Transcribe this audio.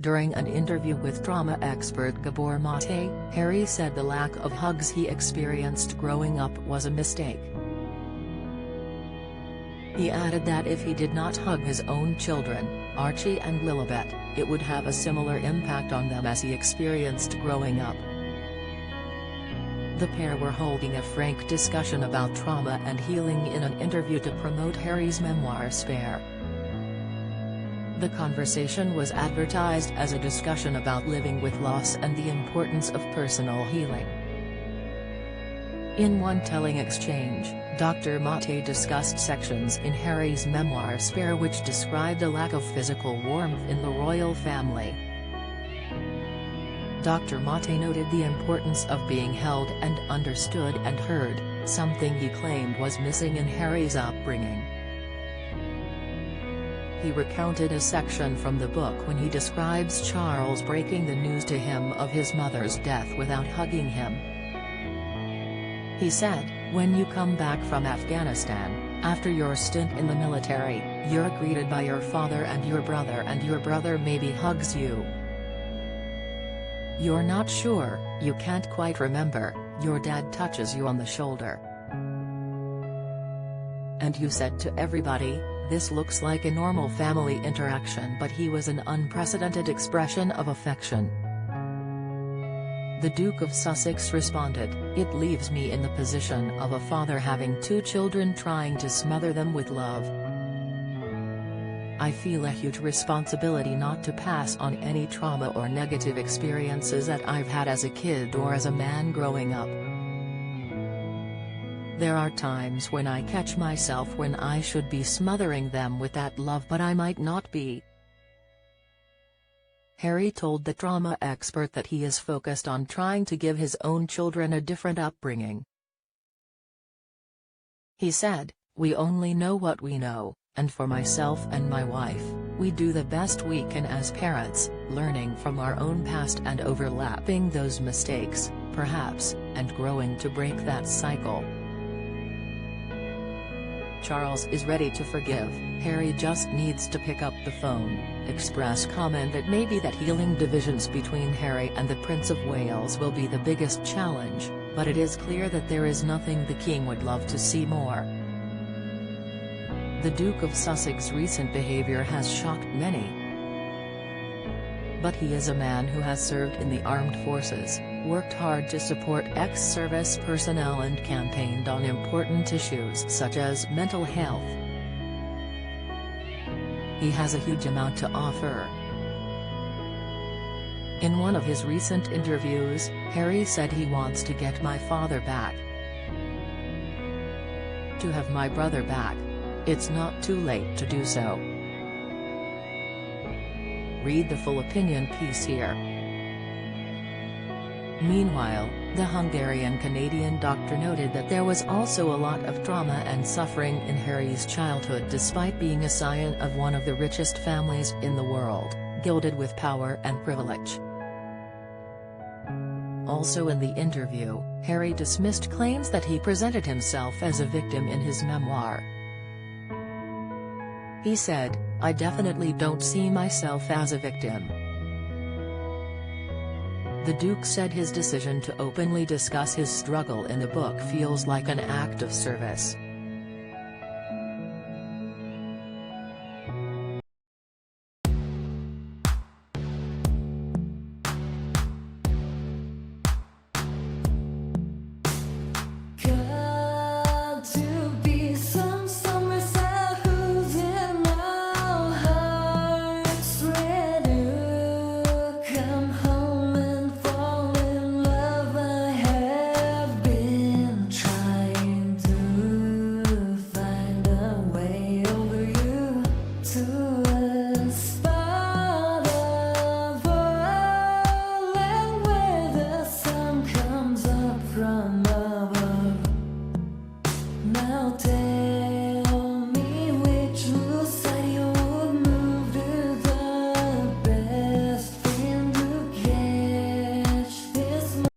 During an interview with trauma expert Gabor Mate, Harry said the lack of hugs he experienced growing up was a mistake. He added that if he did not hug his own children, Archie and Lilibet, it would have a similar impact on them as he experienced growing up. The pair were holding a frank discussion about trauma and healing in an interview to promote Harry's memoir Spare. The conversation was advertised as a discussion about living with loss and the importance of personal healing. In one telling exchange, Dr. Mate discussed sections in Harry's memoir Spare which described a lack of physical warmth in the royal family. Dr. Mate noted the importance of being held and understood and heard, something he claimed was missing in Harry's upbringing. He recounted a section from the book when he describes Charles breaking the news to him of his mother's death without hugging him. He said, "When you come back from Afghanistan, after your stint in the military, you're greeted by your father and your brother maybe hugs you. You're not sure, you can't quite remember, your dad touches you on the shoulder. And you said to everybody, this looks like a normal family interaction, but he was an unprecedented expression of affection." The Duke of Sussex responded, "It leaves me in the position of a father having two children trying to smother them with love. I feel a huge responsibility not to pass on any trauma or negative experiences that I've had as a kid or as a man growing up. There are times when I catch myself when I should be smothering them with that love, but I might not be." Harry told the trauma expert that he is focused on trying to give his own children a different upbringing. He said, "We only know what we know, and for myself and my wife, we do the best we can as parents, learning from our own past and overlapping those mistakes, perhaps, and growing to break that cycle." Charles is ready to forgive, Harry just needs to pick up the phone. Express commented maybe that healing divisions between Harry and the Prince of Wales will be the biggest challenge, but it is clear that there is nothing the King would love to see more. The Duke of Sussex's recent behavior has shocked many. But he is a man who has served in the armed forces, worked hard to support ex-service personnel and campaigned on important issues such as mental health. He has a huge amount to offer. In one of his recent interviews, Harry said he wants to get my father back. To have my brother back. It's not too late to do so. Read the full opinion piece here. Meanwhile, the Hungarian-Canadian doctor noted that there was also a lot of trauma and suffering in Harry's childhood despite being a scion of one of the richest families in the world, gilded with power and privilege. Also in the interview, Harry dismissed claims that he presented himself as a victim in his memoir. He said, "I definitely don't see myself as a victim." The Duke said his decision to openly discuss his struggle in the book feels like an act of service. From